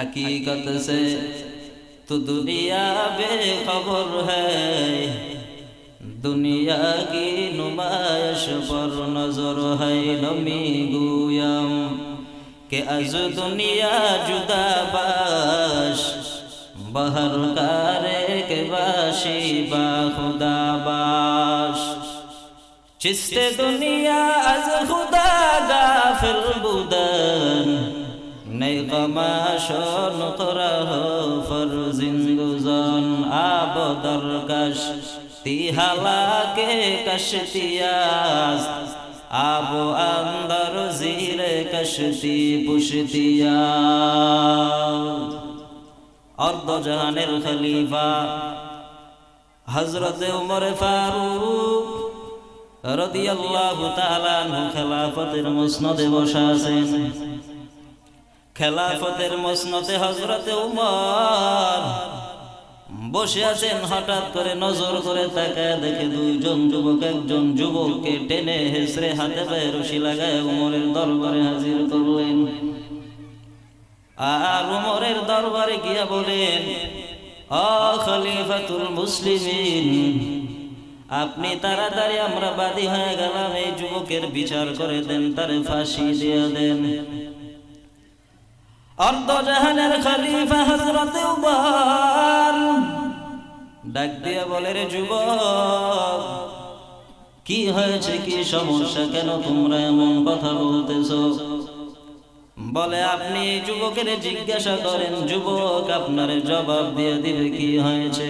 हकीकत से तो दुनिया बेखबर है, दुनिया की नुमाइश पर नजर है। नमी गुयम के अज दुनिया जुदा बाश, बहर कारे के बाशी बा खुदा बाश। चिस्ते दुनिया अज खुदा गाफिल बुदन, नई गमाशों नुकरह फर्जिंदुजान। आब दरकश ती हाला के कश्तियास, आब अंदर ज़ीरे कश्ती पुश्तिया। और दो जहानेर खलीफा हजरत उमर फारूक রাদিয়াল্লাহু তাআলা আনহু খেলাফতের মসনদে বসা আছেন। খেলাফতের মসনদে হযরতে উমর বসে আছেন। হঠাৎ করে নজর করে তাকায় দেখে দুইজন যুবক একজন যুবককে টেনে হেসড়ে হাতে পায়ে রশি লাগায় উমরের দরবারে হাজির করলেন। আর উমরের দরবারে গিয়া বলেন, ও খলিফাতুল মুসলিমিন, আপনি তাড়াতাড়ি আমরা বাদী হয়ে গেলাম, এই যুবকের বিচার করে দেন, তারে ফাঁসি দিয়ে দেন। অর্ধজাহানের খলিফা হযরতে উমর ডাক দিয়ে বলে, রে যুবক, কি হয়েছে, কি সমস্যা, কেন তোমরা এমন কথা বলতেছো? বলে, আপনি যুবকের জিজ্ঞাসা করেন, যুবক আপনার জবাব দিয়ে দিবে কি হয়েছে।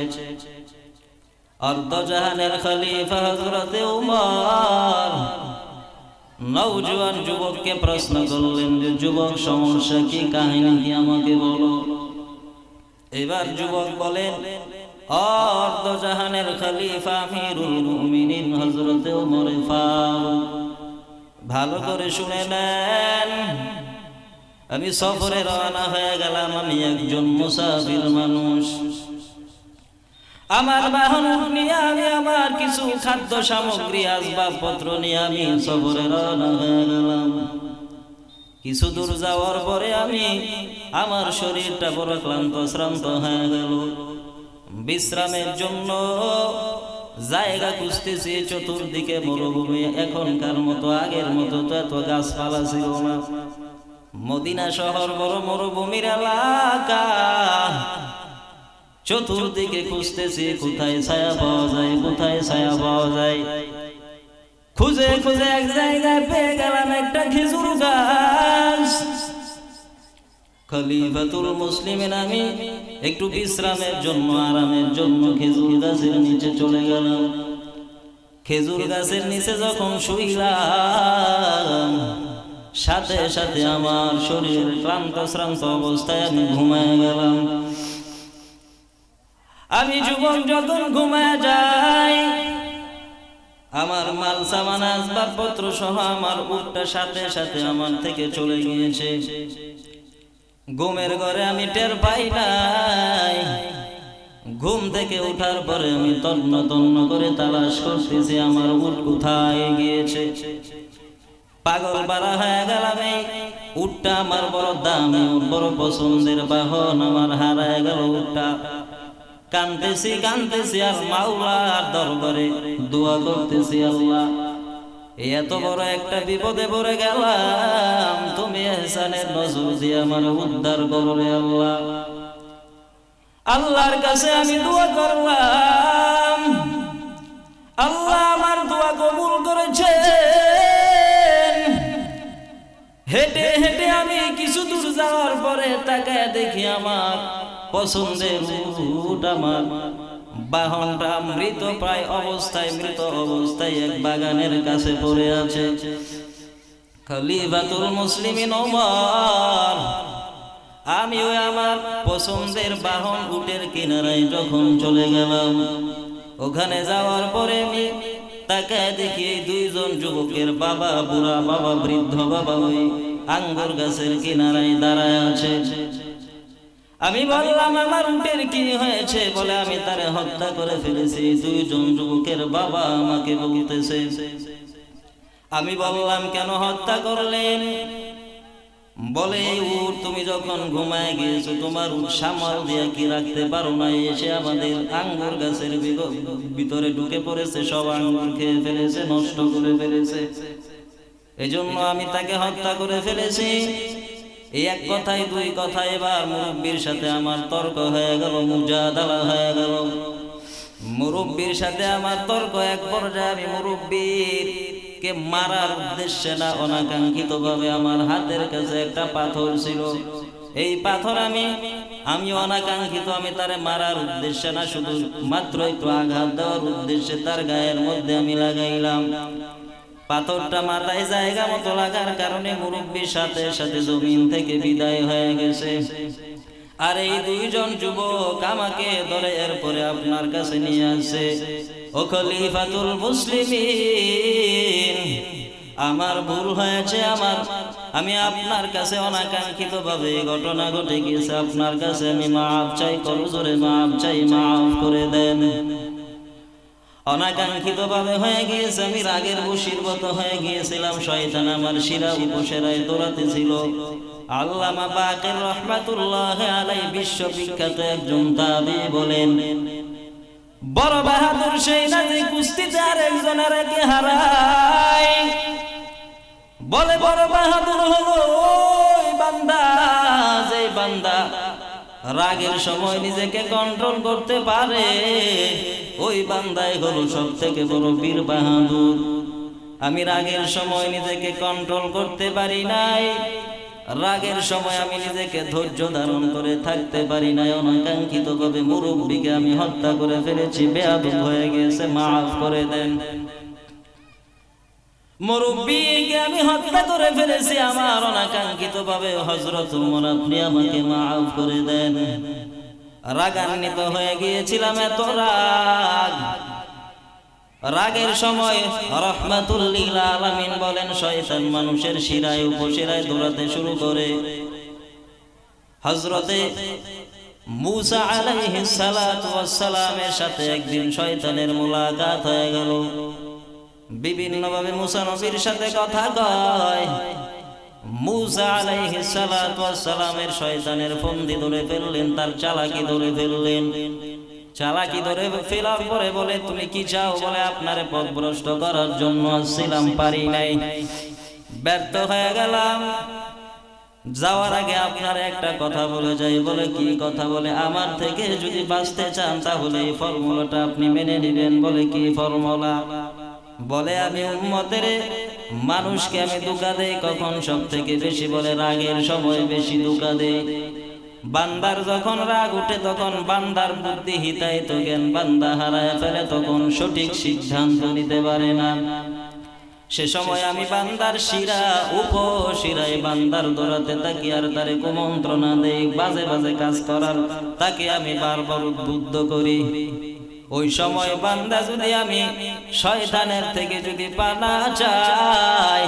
অর্ধজাহানের খলিফা হযরতে উমর নওজোয়ান যুবককে প্রশ্ন করলেন যে, যুবক সমস্যা কি, কাহিনী কি, আমাকে বলো। এবার যুবক বলেন, অর্ধজাহানের খলিফা আমিরুল মুমিনিন হযরতে উমর ফারুক, ভালো করে শুনে নেন, আমি সফরে রওনা হয়ে গেলাম। আমি একজন মুসাফির মানুষ। আমার বাহন নিয়ে আমি আমার কিছু খাদ্য সামগ্রী আসবাবপত্র নিয়ে আমি সফরে রওনা হয়ে গেলাম। কিছু দূর যাওয়ার পরে আমি আমার শরীরটা বড় ক্লান্ত শ্রান্ত হয়ে গেল। বিশ্রামের জন্য জায়গা খুঁজতেছি, চতুর্দিকে মরুভূমি। এখনকার মতো আগের মতো তো এত গাছপালা ছিল না। মদিনা শহর বড় মরুভূমির এলাকা। চতুর্দিকে খুঁজতেছি কোথায় ছায়া পাওয়া যায়, কোথায় ছায়া পাওয়া যায়। খুঁজে খুঁজে এক জায়গায় পেয়ে গেলাম একটা খেজুর গাছ। খলিফাতুল মুসলিমিন আমি একটু বিশ্রামের জন্য, আরামের জন্য খেজুর গাছের নিচে চলে গেলাম। খেজুর গাছের নিচে যখন শুইলাম, সাথে সাথে আমার শরীর ক্লান্ত শ্রান্ত অবস্থায় আমি ঘুমায় গেলাম। আমি যুবক যখন ঘুমায় যাই, আমার মাল সামান আসবাবপত্র সহ আমার উটটা সাথে সাথে আমার থেকে চলে গিয়েছে। ঘুমের ঘরে আমি টের পাই নাই। ঘুম থেকে উঠার পরে আমি তন্ন তন্ন করে তালাশ করতেছি আমার উট কোথায় গিয়েছে। পাগল পারা হয়ে গেলাম। এই উটটা আমার বড় দামি, বড় পছন্দের বাহন, আমার হারায় গেল উটটা। কানতেছি কানতেছি আর মাওলার দরবারে দোয়া করতেছি, আল্লাহ এত বড় একটা বিপদে পড়ে গেলাম, তুমি ইহসানের নজর দিয়ে আমার উদ্ধার করো রে আল্লাহ। আল্লাহর কাছে আমি দোয়া করলাম, আল্লাহ আমার দোয়া কবুল করেছেন। হেঁটে হেঁটে আমি কিছু দূর যাওয়ার পরে তাকায় দেখি আমার পছন্দের উট, আমার বাহনটা মৃত প্রায় অবস্থায়, মৃত অবস্থায় এক বাগানের কাছে পড়ে আছে। খলিফাতুল মুসলিমিন ওমর, আমি ওই আমার পছন্দের বাহন উটের কিনারায় যখন চলে গেলাম, ওখানে যাওয়ার পরে আমি তাকায় দেখি দুইজন যুবকের বাবা, বুড়া বাবা, বৃদ্ধ বাবা ওই আঙ্গুর গাছের কিনারায় দাঁড়ায় আছে। আমি বললাম, আমার উটের কি হয়েছে? বলে, আমি তারে হত্যা করে ফেলেছি। দুইজন যুবকের বাবা আমাকে বলতেছে। আমি বললাম, কেন হত্যা করলেন? বলে উট তুমি যখন ঘুমায় গিয়েছো তোমার উট সামাল দিয়ে কি রাখতে পারো না, এসে আমাদের আঙ্গুর গাছের ভিতরে ঢুকে পড়েছে, সব আঙ্গুর খেয়ে ফেলেছে, নষ্ট করে ফেলেছে, এজন্য আমি তাকে হত্যা করে ফেলেছি। এই এক কথায় দুই কথা, এবার মুরব্বীর সাথে আমার তর্ক হয়ে গেল, মুজাদালা হয়ে গেল। মুরব্বীর সাথে আমার তর্ক এক পর্যায়ে আমি মুরব্বীর কে মারার উদ্দেশ্যে না, অনাকাঙ্ক্ষিত ভাবে আমার হাতের কাছে একটা পাথর ছিল, এই পাথর আমি অনাকাঙ্ক্ষিত আমি তারে মারার উদ্দেশ্যে না, শুধু মাত্র একটু আঘাত দেওয়ার উদ্দেশ্যে তার গায়ের মধ্যে আমি লাগাইলাম। পাথরটা মাথায় জায়গা মতো লাগার কারণে মুরব্বীর সাথে সাথে জমিন থেকে বিদায় হয়ে গেছে। আর এই দুইজন যুবক আমাকে ধরে এরপরে আপনার কাছে নিয়ে আসে, ও খলিফাতুল মুসলিমিন, আমার ভুল হয়েছে, আমি আপনার কাছে অনাকাঙ্ক্ষিত ভাবে ঘটনা ঘটে গিয়েছে, আপনার কাছে আমি মাফ চাই, করজোরে মাফ চাই, মাফ করে দেন। অনাকাঙ্ক্ষিত ভাবে হয়ে গিয়েছে, আমি রাগের বশীভূত হয়ে গিয়েছিলাম, শয়তান আমার শিরা উপশেরায় দৌড়াতেছিল। আল্লামা বাকের রহমাতুল্লাহ আলাইহি বিশ্ববিখ্যাত একজন তাবী বলেন, বড় বাহাদুর সেই না যে কুস্তিতে আর একজনের কে হারায়, বলে বড় বাহাদুর হলো ওই বান্দা, যে বান্দা রাগের সময় নিজেকে কন্ট্রোল করতে পারে, ওই বান্দাই হলো সব থেকে বড় বীর বাহাদুর। আমি রাগের সময় নিজেকে কন্ট্রোল করতে পারি নাই, রাগের সময় আমি নিজেকে ধৈর্য ধারণ করে থাকতে পারি নাই, অনাকাঙ্ক্ষিত ভাবে মুরব্বীকে আমি হত্যা করে ফেলেছি, বেয়াদব হয়ে গেছে, মাফ করে দেন। মুরব্বীকে আমি হত্যা করে ফেলেছি আমার অনাকাঙ্ক্ষিত ভাবে, হযরত ওমর আপনি আমাকে মাফ করে দেন। রাগান্বিত হয়ে গিয়েছিলাম, এত রাগের সময় রাহমাতুল লিল আলামিন বলেন, শয়তান মানুষের শিরায় উপশিরায় দৌড়াতে শুরু করে। হযরতে মূসা আলাইহিস সালাতু ওয়াস সালামের সাথে একদিন শয়তানের মুলাকাত হয়ে গেল, বিভিন্ন ভাবে মূসা নবীর সাথে কথা কয়। মূসা আলাইহিস সালাতু ওয়াস সালামের শয়তানের ফন্দি ধরে ফেললেন, তার চালাকি ধরে ফেললেন। চালাকি ধরে ফেলার পরে বলে, তুমি কি চাও? বলে, আপনারে পথভ্রষ্ট করার জন্য আসছিলাম, পারি নাই, ব্যর্থ হয়ে গেলাম। যাওয়ার আগে আপনার একটা কথা বলে যাই। বলে, কি কথা? বলে, আমার থেকে যদি বাঁচতে চান তাহলে এই ফর্মুলাটা আপনি মেনে নেবেন। বলে, কি ফর্মুলা? বলে, আমি উম্মতের মানুষকে আমি ধোঁকা দেই কখন সব থেকে বেশি? বলে, রাগের সময় বেশি ধোঁকা দেই। বান্দার যখন রাগ উঠে তখন বান্দার বুদ্ধি হিতায়িত জ্ঞান বান্দা হারায় ফেলে, তখন সঠিক সিদ্ধান্ত নিতে পারে না। সে সময় আমি বান্দার শিরা উপশিরায় বান্দার দৌড়াতে থাকি আর তারে কুমন্ত্রণা দেই, বাজে বাজে কাজ করার তাকে আমি বারবার উদ্বুদ্ধ করি। ওই সময় বান্দা যদি আমি শয়তানের থেকে যদি পানা চাই,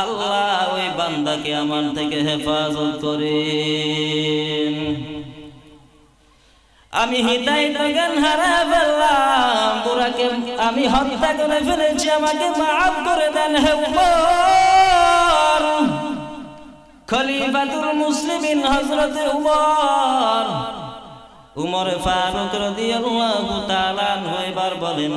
আল্লাহ ওই বান্দাকে আমার থেকে হেফাজত করেন। আমি হিদায়াত জ্ঞান হারায় ফেললাম, বুড়াকে আমি হত্যা করে ফেলেছি, আমাকে মাফ করে দেন হে উমর। খলিফাতুল মুসলিমিন হযরতে উমর ফারুক রাদিয়াল্লাহু তাআলা আনহু এবার বলেন,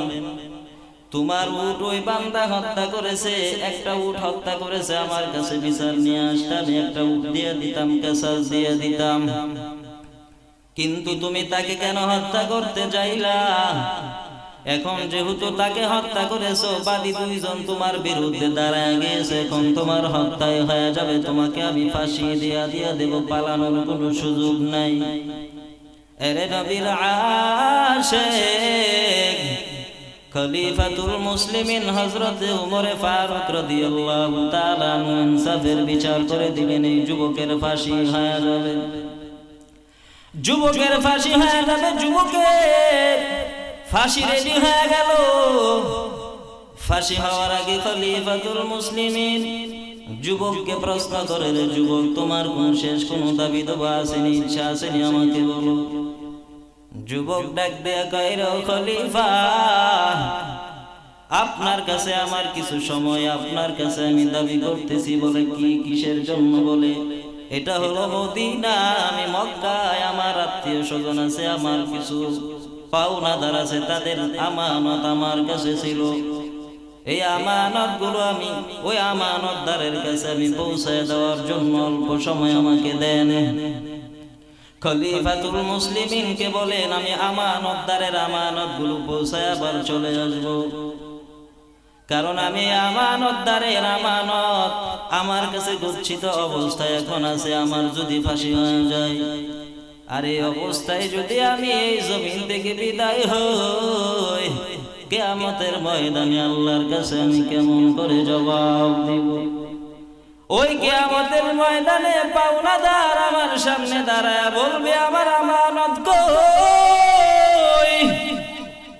তোমার উট ওই বান্দা হত্যা করেছে, একটা উট হত্যা করেছে, আমার কাছে বিচার নিয়ে আসলে আমি একটা উট দিয়ে দিতাম, কেসাস দিয়ে দিতাম, কিন্তু তুমি তাকে কেন হত্যা করতে চাইলা? এখন যেহেতু তাকে হত্যা করেছো, বাদী দুইজন তোমার বিরুদ্ধে দাঁড়ায় গিয়েছে, এখন তোমার হত্যাই হয়ে যাবে, তোমাকে আমি ফাঁসি দিয়া দেব, পালানোর কোনো সুযোগ নাই। এরে নবীর আশিক খলিফাতুল মুসলিমিন হযরতে উমর ফারুক রাদিয়াল্লাহু তাআলা আনহু ইনসাফের বিচার করে দিলেন, এই যুবকের ফাঁসি হয়ে যাবে, যুবকের ফাঁসি হয়ে যাবে। যুবকের ফাঁসি রেডি হয়ে গেল। ফাঁসি হওয়ার আগে খলিফাতুল মুসলিমিন যুবককে প্রশ্ন করে, রে যুবক, তোমার কোন শেষ কোন দাবি দাবা আসেনি, ইচ্ছা আসেনি, আমাকে বলো। যুবক ডাক দেয়া কয়, রে খলিফা, আপনার কাছে আমার কিছু সময় আপনার কাছে আমি দাবি করতেছি বলে কি কিসের জন্য বলে এটা হলো মদিনা আমি মক্কায় আমার আত্মীয় স্বজন আছে আমার কিছু পাওনাদার আছে তাদের আমানত আমার কাছে ছিল এই আমানত গুলো আমি ওই আমানতদারের কাছে আমি পৌঁছায় দেওয়ার জন্য অল্প সময় আমাকে দেন খলিফাতুল মুসলিমিন কে বলেন আমি আমানতদারের আমানত গুলো পৌঁছায় আবার চলে আসব কারণ আমি আমানতদারের আমানত আমার কাছে গচ্ছিত অবস্থায় এখন আছে আমার যদি ফাঁসি হয়ে যায় আর এই অবস্থায় যদি আমি এই জমিন থেকে বিদায় হই কিয়ামতের ময়দানে আল্লাহর কাছে আমি কেমন করে জবাব দিব ওই কিয়ামতের ময়দানে পাওনাদার আমার সামনে দাঁড়ায় বলবে আমার আমানত কই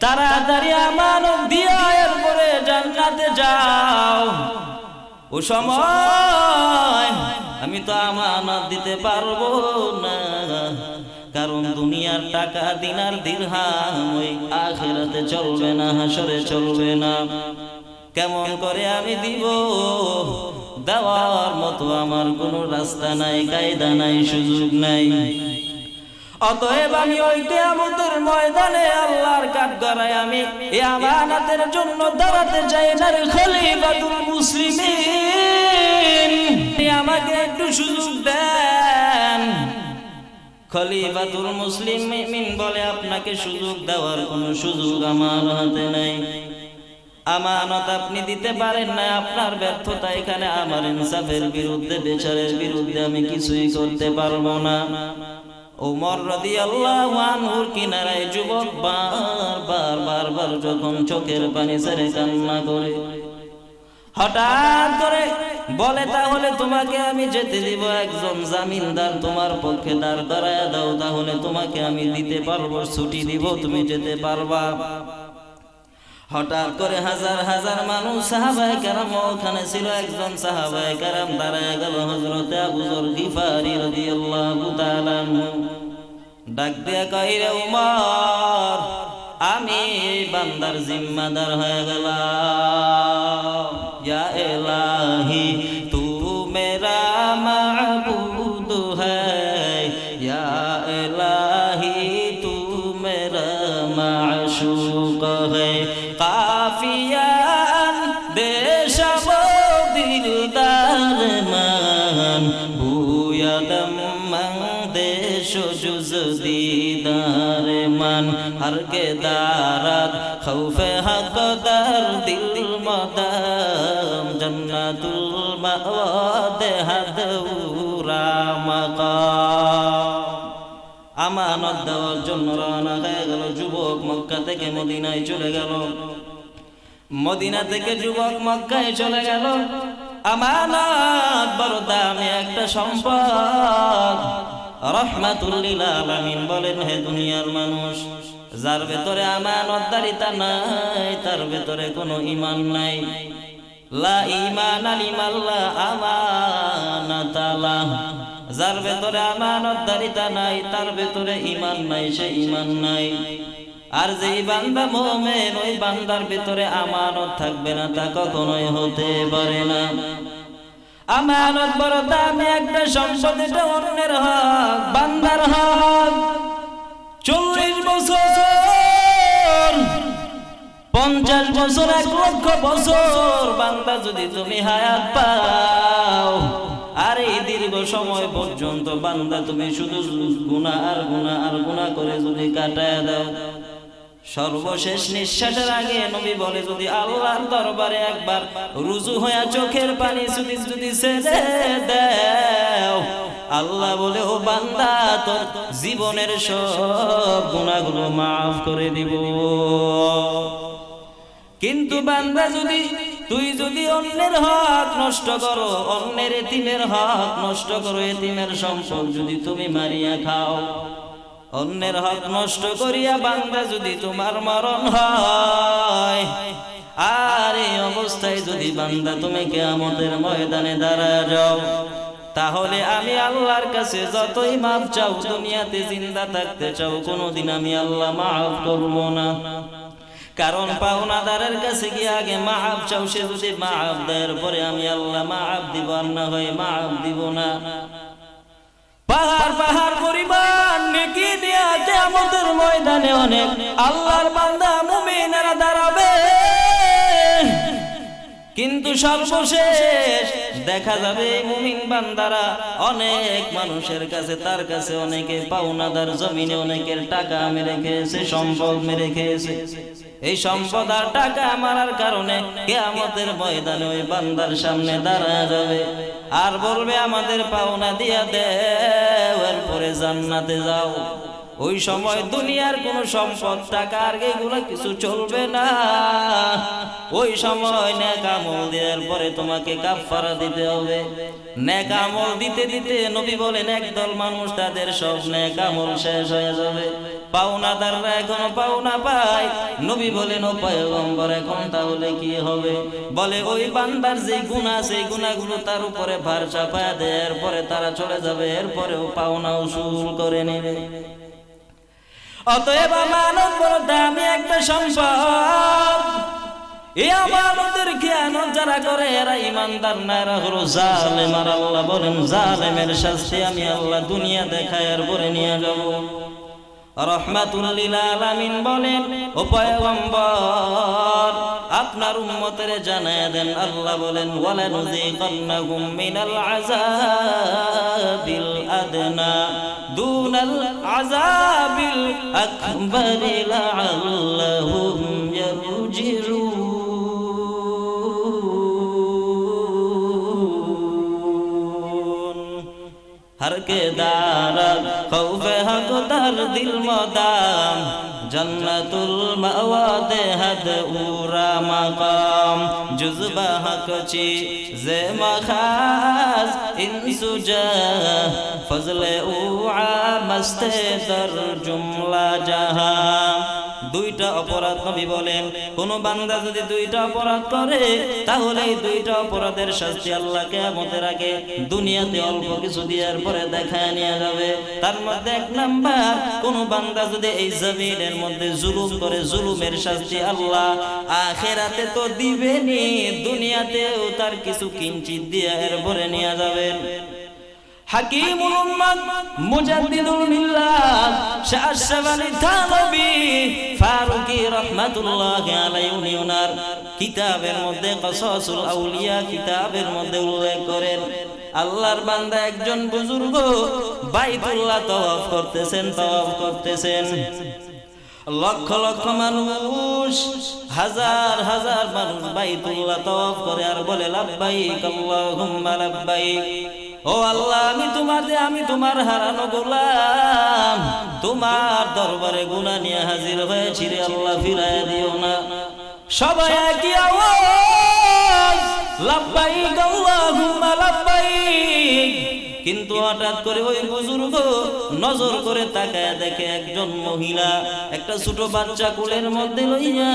তাড়াতাড়ি আমানত দিয়া এরপরে জান্নাতে যাও ও সময় আমি তো আমানত দিতে পারবো না কারণ দুনিয়ার টাকা দিনার দিরহাম ওই আখিরাতে চলবে না হাসরে চলবে না কেমন করে আমি দিব দেওয়ার মতো আমার কোনো রাস্তা নাই কায়দা নাই সুযোগ নাই অতএব আমি ওই কিয়ামতের ময়দানে আল্লাহর কাঠগড়ায় আমি এই আমানতের জন্য দাঁড়াতে চাই না রে খলিফাতুল মুসলিমিন আমাকে একটু সুযোগ দেন খলিফাতুল মুসলিমিন বলে আপনাকে সুযোগ দেওয়ার কোনো সুযোগ আমার হাতে নাই আমানত আপনি দিতে পারেন না আপনার ব্যর্থতা এখানে আমার ইনসাফের বিরুদ্ধে বিচারের বিরুদ্ধে আমি কিছুই করতে পারবো না ওমর রাদিয়াল্লাহু আনহুর কিনারায় যুবক বারবার যখন চোখের পানি ছেড়ে কান্না করে হঠাৎ করে বলে তাহলে তোমাকে আমি যেতে দিব একজন জামিনদার তোমার পক্ষে দাঁড় করায়া দাও তাহলে তোমাকে আমি দিতে পারবো ছুটি দিব তুমি যেতে পারবা হঠাৎ করে হাজার হাজার মানুষ সাহাবায়ে কেরাম ওখানে ছিল একজন সাহাবায়ে কেরাম দাঁড়ায় গেল হযরত আবু যর গিফারি রাদিয়াল্লাহু তাআলা ডাক দিয়া কয় রে ওমর আমি বান্দার জিম্মাদার হয়ে গেলাম ইয়া ইলাহি তু মেরা মাবুদ হ্যায় ইয়া ইলাহি তু মেরা মাশুক হ্যায় কাফিয়ান দেশব দিলদার মান বুয়াদম মান দেশ জুজ দিদার মান হর কে দারাত খৌফে হক দার দিল মদম জন্নাতুল মাওয়াদ হাদুরা মাকাম আমানত দেওয়ার জন্য রওনা হয়ে গেল যুবক মক্কা থেকে মদিনায় চলে গেল মদিনা থেকে যুবক মক্কায় চলে গেল আমানত বড় দামি একটা সম্পদ রাহমাতুল লিল আলামিন বলেন হে দুনিয়ার মানুষ যার ভেতরে আমানতদারিতা নাই তার ভেতরে কোনো ঈমান নাই লা ঈমান লিমাল্লা আমানাতালা যার ভেতরে আমানতদারিতা নাই তার ভেতরে ঈমান নাই সে ঈমান নাই আর যেই বান্দা মুমিন ওই বান্দার ভেতরে আমানত থাকবে না তা কখনোই হতে পারে না আমানত বড় দামি একটা সম্পদ এটা অন্যের হক বান্দার হক 40 বছর 50 বছর 1 লক্ষ বছর বান্দা যদি তুমি হায়াত পাও আর এই দীর্ঘ সময় পর্যন্ত বান্দা তুমি শুধু গুনাহ আর গুনাহ আর গুনাহ করে যদি কাটায় দাও সর্বশেষ নিঃশ্বাসের আগে নবী বলে যদি আল্লাহর দরবারে একবার রুজু হয়ে চোখের পানি যদি ছেড়ে দাও আল্লাহ বলে ও বান্দা তোর জীবনের সব গুনাহগুলো maaf করে দিব কিন্তু বান্দা যদি তুই যদি অন্যের হক নষ্ট করো অন্যের এতিমের হক নষ্ট করো এতিমের সম্পদ যদি তুমি মারিয়া খাও অন্যের হক নষ্ট করিয়া বান্দা যদি তোমার মরণ হয় আর এই অবস্থায় যদি বান্দা তুমি কিয়ামতের ময়দানে দাঁড়ায় যাও তাহলে আমি আল্লাহর কাছে যতই মাফ চাও দুনিয়াতে জিন্দা থাকতে চাও কোনোদিন আমি আল্লাহ মাফ করব না কারণ পাওনাদারের কাছে গিয়ে আগে মাআফ চাও, সে যদি মাআফ দেওয়ার পরে আমি আল্লাহ মাআফ দিব, আর না হয় মাআফ দিব না। পাহাড় পাহাড় পরিমাণ নেকি দিয়া কিয়ামতের ময়দানে অনেক আল্লাহর বান্দা মুমিনেরা দাঁড়াবে, কিন্তু সর্বশেষ দেখা যাবে মুমিন বান্দারা অনেক মানুষের কাছে, তার কাছে অনেকে পাওনাদার, জমিনে অনেকের টাকা মেরে খেয়েছে, সম্পদ মেরে খেয়েছে। এই সম্পদ আর টাকা মারার কারণে কিয়ামতের ময়দানে ওই বান্দার সামনে দাঁড়ায় যাবে আর বলবে আমাদের পাওনা দিয়া দেও, এরপরে জান্নাতে যাও। ওই সময় দুনিয়ার কোন সম্পদ, টাকা আর এগুলো কিছু চলবে না। ওই সময় নেক আমল দেওয়ার পরে তোমাকে কাফারা দিতে হবে। নেক আমল দিতে দিতে নবী বলেন একদল মানুষ তাদের সব নেক আমল শেষ হয়ে যাবে, পাওনাদাররা এখনো পাওনা পায়। নবী বলেন ও পয়গম্বর এখন তাহলে কি হবে? বলে ওই বান্দার যে গুনাহ, সেই গুনাহগুলো তার উপরে ভার চাপায়া দেয়, এরপরে তারা চলে যাবে, এরপরেও পাওনা উসুল করে নেবে। অতএব আমানত বড় দামি একটা সম্পদ। এই আমানতের খেয়ানত যারা করে এরা ইমানদার না, এরা হলো জালেম। আর আল্লাহ বলেন জালেমের শাস্তি আমি আল্লাহ দুনিয়া দেখায় আর পরে নিয়ে যাব। রাহমাতুল লিল আলামিন বলেন ও পয়গম্বর আপনার উম্মতের জানায় দেন, আল্লাহ বলেন ওয়ালা নুযিকান্নাহুম মিনাল আযাবিল আদনা দুনাল আযাবিল আকবারি লাআল্লাহুম ইয়ারজিউন। हर के दारा खौफे हक दर दिल मदाम जन्नतुल मवादे हद उरा मकाम जुज़बा हक ची जे मखाज इंसुजा फजले उआ मस्ते दर जुमला जहां। দুইটা অপরাধ নবী বলেন কোন বান্দা যদি দুইটা অপরাধ করে তাহলে এই দুইটা অপরাধের শাস্তি আল্লাহ কিয়ামতের আগে দুনিয়াতে অল্প কিছু দেওয়ার পরে দেখায় নিয়ে যাবে। তার মধ্যে এক নাম্বার, কোন বান্দা যদি এই জমিনের মধ্যে জুলুম করে, জুলুমের শাস্তি আল্লাহ আখিরাতে তো দিবেনি, দুনিয়াতেও তার কিছু কিঞ্চিত দিয়ে এরপরে নিয়ে যাবেন। হাকিমুল উম্মাত মুজাদ্দিদুল মিল্লাত শাহ আশরাফ আলী থানভী ফারুকী রাহমাতুল্লাহি আলাইহি ওনার কিতাবের মধ্যে কসাসুল আউলিয়া কিতাবের মধ্যে উল্লেখ করেন আল্লাহর বান্দা একজন বুজুর্গ বাইতুল্লাহ তাওয়াফ করতেছেন। লক্ষ লক্ষ মানুষ, হাজার হাজার মানুষ বাইতুল্লাহ তাওয়াফ করে আর বলে লাব্বাইক আল্লাহুম্মা লাব্বাইক। ও আল্লাহ আমি তোমার হারানো গোলাম, তোমার দরবারে গুনাহ নিয়ে হাজির হয়েছি রে আল্লাহ, ফিরায় দিও না। সবাই একই আওয়াজ লাব্বাইক আল্লাহুম্মা লাব্বাইক। কিন্তু হঠাৎ করে ওই বুজুর্গ নজর করে তাকায় দেখে একজন মহিলা একটা ছোট বাচ্চা কোলের মধ্যে লইয়া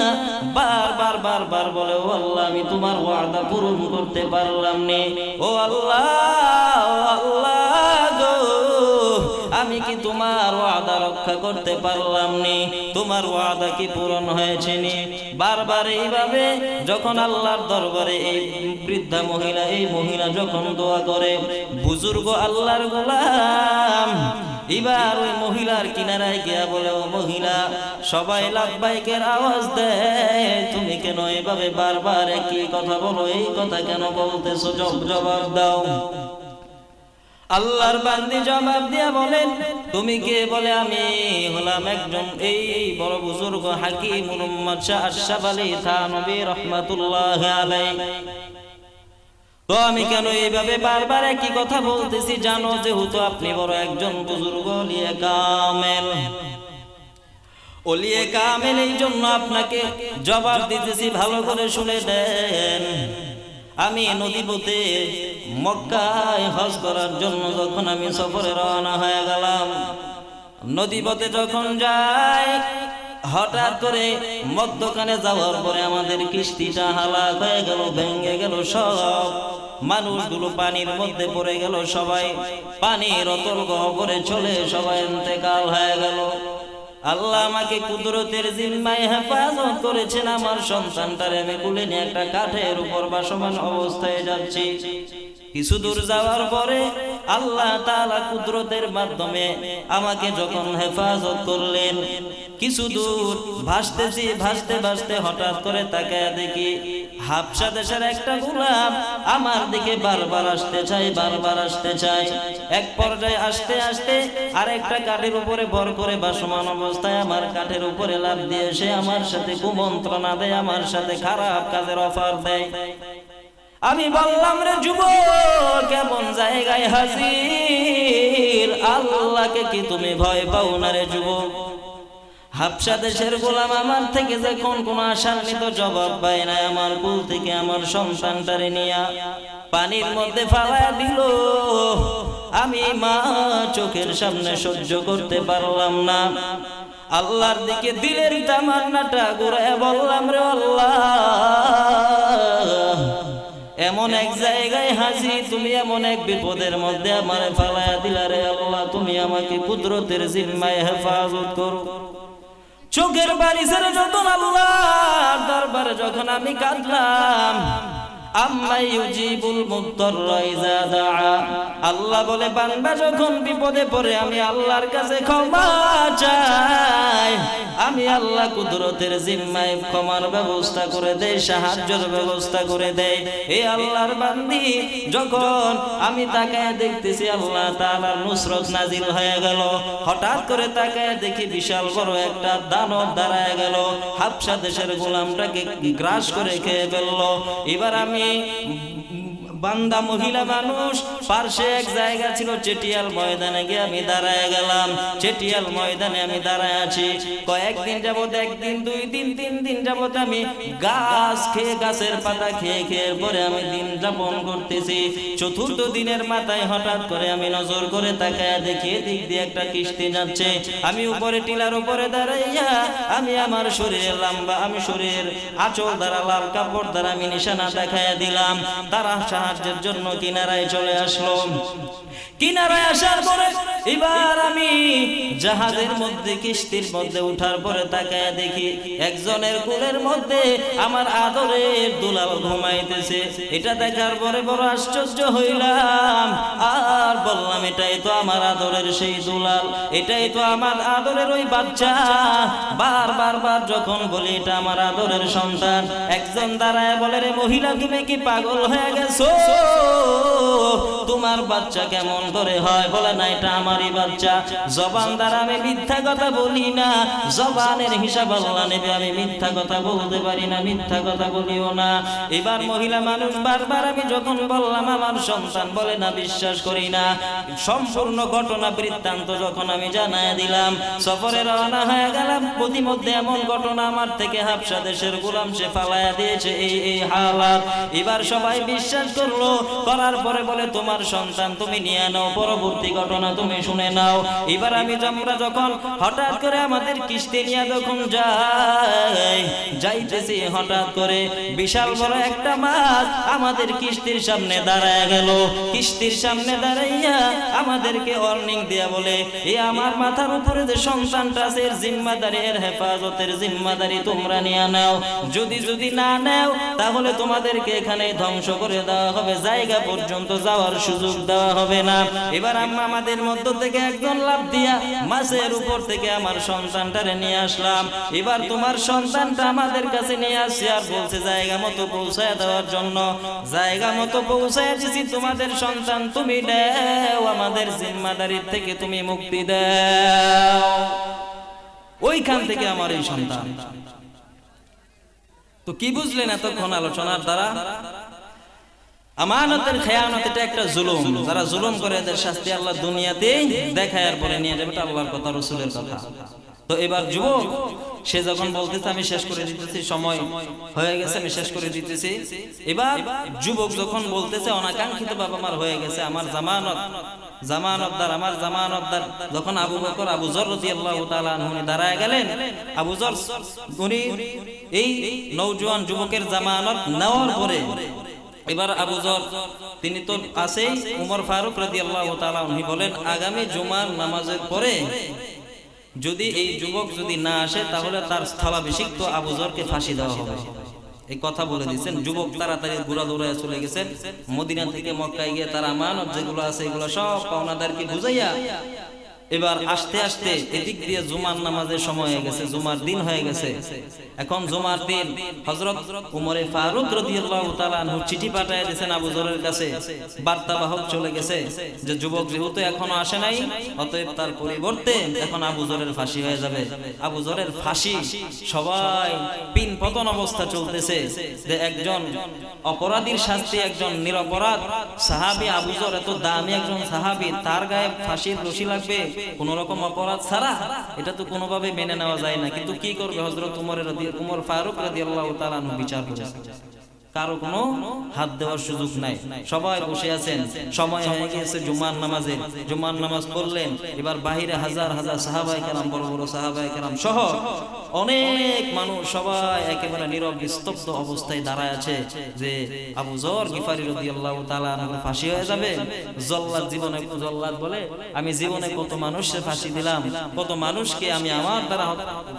বারবার বলে ও আল্লাহ আমি তোমার ওয়াদা পূরণ করতে পারলাম না। ও আল্লাহ গো, আমি কি তোমার ওয়াদা রক্ষা করতে পারলাম না? তোমার ওয়াদা কি পূরণ হয়েছে নি? বারবার এইভাবে যখন আল্লাহর দরবারে এই বৃদ্ধা মহিলা, এই মহিলা যখন দোয়া করে, বুজুর্গ আল্লাহর গোলাম এবার ওই মহিলার কিনারায় গিয়া বলে ও মহিলা, সবাই লাব্বাইকের আওয়াজ দেয়, তুমি কেন এভাবে বারবার একই কথা বলো? এই কথা কেন বলতেছো? জবাব দাও। আল্লাহর বান্দি জবাব দিয়া বলেন তুমি কে? বলে আমি হলাম একজন এই বড় বুজুর্গ হাকিমুল উম্মাত শাহ আশরাফ আলী থানভী রাহমাতুল্লাহি আলাইহি। তো আমি কেন এইভাবে বারবার একই কথা বলতেছি জানো? যেহেতু আপনি বড় একজন বুজুর্গ ওলিয়ে কামেল, এই জন্য আপনাকে জবাব দিতেছি, ভালো করে শুনে দেন। আমি নদীপথে মক্কায় হজ করার জন্য যখন আমি সফরে রওনা হয়ে গেলাম, নদীপথে যখন যাই হঠাৎ করে মধ্যখানে যাওয়ার পরে আমাদের কিস্তিটা হালাক হয়ে গেল, ভেঙে গেল, সব মানুষগুলো পানির মধ্যে পড়ে গেল, সবাই পানির অতল গহ্বরে চলে সবাই ইন্তেকাল হয়ে গেল। আল্লাহ আমাকে কুদরতের জিম্মায় হেফাজত করেছেন। আমার সন্তানটারে আমি কুলে নিয়ে একটা কাঠের উপর ভাসমান অবস্থায় যাচ্ছি। কিছু দূর যাওয়ার পরে আল্লাহ তাআলা কুদরতের মাধ্যমে আমাকে যখন হেফাজত করলেন, কিছু দূর ভাসতেছি, ভাসতে ভাসতে হঠাৎ করে তাকায় দেখি হাবশা দেশের একটা গোলাম আমার দিকে বারবার আসতে চায়, বারবার আসতে চায়। এক পর্যায়ে আসতে আসতে আরেকটা কাঠের উপরে ভর করে ভাসমান অবস্থায় আমার কাঠের উপরে লাফ দিয়ে সে আমার সাথে কুমন্ত্রণা দেয়, আমার সাথে খারাপ কাজের অফার দেয়। আমি বললাম, রে যুবক, কেমন জায়গায় হাজির, আল্লাহকে কি তুমি ভয় পাও না রে যুবক? হাবশা দেশের গোলাম আমার থেকে যখন কোন আশান্বিত জবাব পায় না, আমার কুল থেকে আমার সন্তানটারে নিয়া পানির মধ্যে ফালায়া দিল। আমি মা চোখের সামনে সহ্য করতে পারলাম না। আল্লাহর দিকে দিলের তামান্নাটা ঘুরায় বললাম, রে আল্লাহ, এমন এক জায়গায় হাজির, তুমি এমন এক বিপদের মধ্যে আমারে ফালায়া দিলা রে আল্লাহ, তুমি আমাকে কুদরতের জিম্মায় হেফাজত করো। চোখের বাড়ি ছেড়ে যখন আল্লাহর দরবারে যখন আমি কাঁদলাম, আম্মা ইউজিবুল মুদ্দাররা ইযা দাআ, আল্লাহ বলে বান্দা যখন বিপদে পড়ে আমি আল্লাহর কাছে ক্ষমা চাই, আমি আল্লাহ কুদরতের জিম্মায় ক্ষমার ব্যবস্থা করে দেই, সাহায্যের ব্যবস্থা করে দেই। এই আল্লাহর বান্দি যখন আমি তাকায় দেখতেছি আল্লাহ তাআলার নুসরত নাজিল হয়ে গেল। হঠাৎ করে তাকায় দেখি বিশাল বড় একটা দানব দাঁড়ায় গেল, হাবশা দেশের গোলামটাকে গ্রাস করে খেয়ে ফেলল। এবার আমি বান্দা মহিলা মানুষ পার্শ্বে এক জায়গা ছিল চেটিয়াল ময়দানে গিয়ে আমি দাঁড়ায় গেলাম। চেটিয়াল ময়দানে আমি দাঁড়ায় আছি। কয়েকদিন যাবত, একদিন, 2 দিন, 3 দিন যাবত আমি গাছ খেয়ে, গাছের পাতা খেয়ে খেয়ে পরে আমি দিন যাপন করতেছি। চতুর্থ দিনের মাথায় হঠাৎ করে আমি নজর করে তাকায় দেখি দিক দিয়ে একটা কিস্তি যাচ্ছে। আমি উপরে টিলার উপরে দাঁড়াইয়া আমি আমার শরীরে লম্বা, আমি শরীর আঁচল দ্বারা লাল কাপড় দ্বারা আমি নিশানা দেখাইয়া দিলাম। তারা সাহায্যের জন্য কিনারায় চলে আসলো। কিনারায় আসার পরে এবার আমি জাহাজের মধ্যে, কিস্তির মধ্যে উঠার পরে তাকায় দেখি একজনের কোলের মধ্যে আমার আদরের দুলাল ঘুমাইতেছে। এটা দেখার পরে বড় আশ্চর্য হইলাম, আর বললাম, এটাই তো আমার আদরের সেই দুলাল, এটাই তো আমার আদরের ওই বাচ্চা। বারবার যখন বলি এটা আমার আদরের সন্তান, একজন দাঁড়ায় বলে, রে মহিলা, তুমি কি পাগল হয়ে গেছো? তোমার বাচ্চা কেমন করে হয়? বলে, না, এটা আমারই বাচ্চা। জবান দ্বারা আমি মিথ্যা কথা বলি না, জবানের হিসাব আল্লাহ নেবে, আমি মিথ্যা কথা বলতে পারি না, মিথ্যা কথা বলিও না। এবার মহিলা মানুষ বারবার আমি যখন বললাম আমার সন্তান, বলে না, বিশ্বাস করি না। সম্পূর্ণ ঘটনা বৃত্তান্ত যখন আমি জানায় দিলাম, সফরে রওনা হয়ে গেলাম। প্রতিমধ্যে এমন ঘটনা আমার থেকে হাবশা দেশের গোলাম সে ফালায়া দিয়েছে, এই হালাত। এবার সবাই বিশ্বাস করলো, করার পরে বলে, তোমার সন্তান তুমি নিয়ে নাও, পরবর্তী ঘটনা তুমি শুনে নাও। এবার আমরা যখন হঠাৎ করে আমাদের কিস্তি নিয়ে যখন যাইতেছি, হঠাৎ করে বিশাল বড় একটা মাছ আমাদের কিস্তির সামনে দাঁড়ায় গেল। কিস্তির সামনে দাঁড়াইয়া আমাদেরকে ওয়ার্নিং দিয়া বলে, এ আমার মাথার উপরে যে সন্তানটা আছে, এর জিম্মাদারি, এর হেফাজতের জিম্মাদারি তোমরা নিয়ে নাও। যদি না নাও তাহলে তোমাদেরকে এখানে ধ্বংস করে দেওয়া হবে, জায়গা পর্যন্ত যাওয়ার সুযোগ দেওয়া হবে না। এবার আমাদের মধ্য থেকে একজন লাফ দিয়া মাছের উপর থেকে আমার সন্তানটারে নিয়ে আসলাম। এবার তোমার সন্তানটা আমাদের কাছে নিয়ে আসছে, আর বলছে জায়গা মতো পৌঁছায় দেওয়ার জন্য। জায়গা মতো পৌঁছায় দিছি, তোমাদের সন্তান তুমি দাও, আমাদের জিম্মাদারির থেকে তুমি মুক্তি দাও। ওইখান থেকে আমার এই সন্তান। তো কি বুঝলেন এতক্ষণ আলোচনার দ্বারা? আমানতের খেয়ানত এটা একটা জুলুম। যারা জুলুম করে এদের শাস্তি আল্লাহ দুনিয়াতে দেখায়, আর পরে নিয়ে যাবে আল্লাহর কথা, রাসূলের কথা। তো এবার যুবক সে যখন বলতেছে, আমি শেষ করে দিতেছি, সময় হয়ে গেছে, আমি শেষ করে দিতেছি। এবার যুবক যখন বলতেছে, অনাকাঙ্ক্ষিত বাবা মার হয়ে গেছে, আমার জামানতদার, আমার জামানতদার। যখন আবু বকর, আবু যর রাদিয়াল্লাহু তাআলা আনহু দাঁড়ায় গেলেন, আবু যর উনি এই নওজোয়ান যুবকের জামানত নেওয়ার পরে এবার আবু যর তিনি তো আছেই, উমর ফারুক রাদিয়াল্লাহু তাআলা উনি বলেন, আগামী জুমার নামাজের পরে যদি এই যুবক যদি না আসে তাহলে তার স্থলাভিষিক্ত আবু যরকে ফাঁসি দেওয়া হবে। এই কথা বলে দিচ্ছেন। যুবক তাড়াতাড়ি ঘোরা দৌড়ায় চলে গেছেন। মদিনা থেকে মক্কায় গিয়ে তার আমানত যেগুলো আছে এগুলো সব পাওনাদারকে বুঝাইয়া এবার আস্তে আস্তে এদিক দিয়ে জুমার নামাজের সময় হয়ে গেছে, জুমার দিন হয়ে গেছে। এখন জুমার দিন হযরত উমরে ফারুক রাদিয়াল্লাহু তাআলা আনহু চিঠি পাঠিয়ে দিয়েছেন আবু যরের কাছে। বার্তাবাহক চলে গেছে যে যুবক যেহেতু এখনো আসে নাই, অতএব তার পরিবর্তে এখন আবু যরের ফাঁসি হয়ে যাবে। আবু যরের ফাঁসি, সবাই পিন পতন অবস্থা চলতেছে যে একজন অপরাধীর শাস্তি একজন নিরপরাধ সাহাবী আবু যর, এত দামি একজন সাহাবী, তার গায়ে ফাঁসির রশি লাগবে কোন রকম অপরাধ ছাড়া, এটা তো কোনোভাবে মেনে নেওয়া যায় না। কিন্তু কি করবে হযরত উমর ফারুক রাদিয়াল্লাহু তাআলা আনহু বিচার করেছেন। কারো কোনো হাত দেওয়ার সুযোগ নাই, সবাই বসে আছেন। সময় হয়ে গেছে জুমার নামাজের, জুমার নামাজ পড়লেন। এবার বাহিরে হাজার হাজার সাহাবায়ে কেরাম, বড় বড় সাহাবায়ে কেরাম সহ অনেক মানুষ সবাই একেবারে নীরব নিস্তব্ধ অবস্থায় দাঁড়ায় আছে যে আবু যর গিফারি রাদিয়াল্লাহু তাআলা আনহু ফাঁসি হয়ে যাবে। জল্লাদ জীবনে, জল্লাদ বলে আমি জীবনে কত মানুষের ফাঁসি দিলাম, কত মানুষকে আমি আমার দ্বারা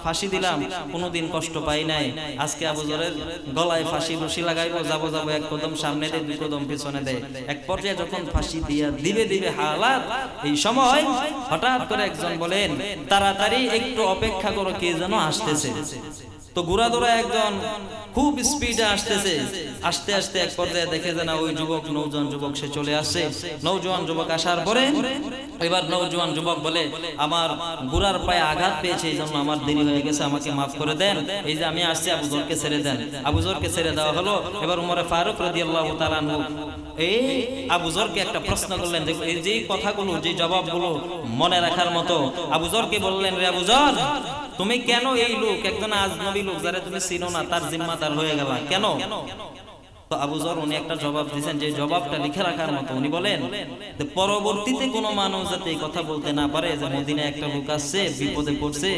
ফাঁসি দিলাম, কোনোদিন কষ্ট পাই নাই। আজকে আবু যরের গলায় ফাঁসি রশি লাগাইবো, যাবো এক কদম সামনে দেয়, দুই কদম পিছনে দেয়। এক পর্যায়ে যখন ফাঁসি দিয়া দিবে হালাত, এই সময় হঠাৎ করে একজন বলেন তাড়াতাড়ি একটু অপেক্ষা করো, কে যেন আসতেছে। তো ঘোড়াদৌড়া একজন খুব স্পিডে আসতেছে। আস্তে আস্তে এক পর্যায়ে দেখে যে না ওই যুবক, নওজোয়ান যুবক সে চলে আসছে। নওজোয়ান যুবক আসার পরে এবার নওজোয়ান যুবক বলে আমার ঘোড়ার পায়ে আঘাত পেয়েছে, এই জন্য আমার দেরি হয়ে গেছে, আমাকে মাফ করে দেন, এই যে আমি আসছি আবু যরকে ছেড়ে দেন। আবু যরকে ছেড়ে দেওয়া হলো। এবার উমরে ফারুক রাদিয়াল্লাহু তাআলা আনহু এই আবু যরকে একটা প্রশ্ন করলেন, দেখো এই যে কথাগুলো, যে জবাবগুলো মনে রাখার মতো। আবু যরকে বললেন, রে আবু যর, তুমি কেন এই লোক, একজন আজনবী লোক যারা তুমি চিনো না, তার জিম্মাদার হয়ে গেলা কেন? তো আবু যর উনি একটা জবাব দিয়েছেন, যে জবাবটা লিখে রাখার মতো। উনি বলেন যে পরবর্তীতে কোনো মানুষ যাতে এই কথা বলতে না পারে যে মদিনায় একটা লোক আসছে, বিপদে পড়ছে,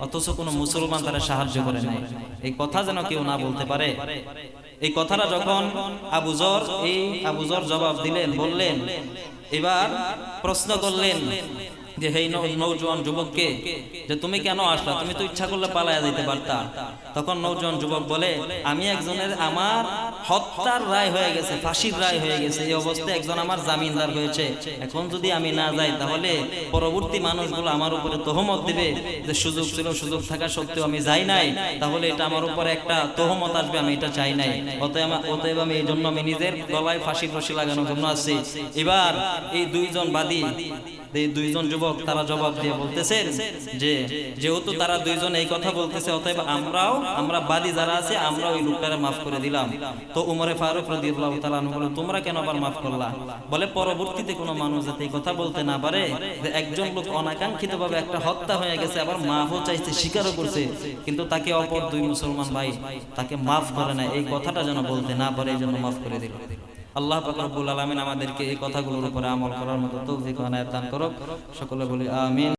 অথচ কোনো মুসলমান তারা সাহায্য করে নাই, এই কথা যেন কেউ না বলতে পারে। এই কথাটা যখন আবু যর জবাব দিলেন, বললেন, এবার প্রশ্ন করলেন যে হে নওজোয়ান যুবককে, যে তুমি কেন আসলা, তুমি তো ইচ্ছা করলে পালায়া যেতে পারতা। তখন নওজোয়ান যুবক বলে, আমি একজনের, আমার হত্যার রায় হয়ে গেছে, ফাঁসির রায় হয়ে গেছে, এই অবস্থায় একজন আমার জামিনদার হয়েছে। এখন যদি আমি না যাই তাহলে পরবর্তী মানুষগুলো আমার উপরে তহমত দিবে যে সুযোগ ছিল, সুযোগ থাকা সত্ত্বেও আমি যাই নাই, তাহলে এটা আমার উপরে একটা তহমত আসবে, আমি এটা চাই নাই। অতএব আমি এই জন্য আমি নিজের গলায় ফাঁসির রশি লাগানোর জন্য আসছি। এবার এই দুইজন বাদী, এই দুইজন যুবক তারা জবাব দিয়ে বলতেছেন যে যেহেতু তারা দুইজন এই কথা বলতেছে, অতএব আমরা বাদী যারা আছে আমরা ওই লোকটারে মাফ করে দিলাম। তো উমরে ফারুক রাদিয়াল্লাহু তাআলা আনহু বলেন, তোমরা কেন আবার মাফ করলা? বলে পরবর্তীতে কোনো মানুষ যাতে এই কথা বলতে না পারে যে একজন লোক অনাকাঙ্ক্ষিতভাবে একটা হত্যা হয়ে গেছে, আবার মাফও চাইছে, স্বীকারও করছে, কিন্তু তাকে অপর দুই মুসলমান ভাই তাকে মাফ করে না, এই কথাটা যেন বলতে না পারে, এই জন্য মাফ করে দিল। আল্লাহ পাক রব্বুল আলামিন আমাদেরকে এই কথাগুলোর উপরে আমল করার মতো তৌফিক ও ইনায়াত দান করুক। সকলে বলি আমিন।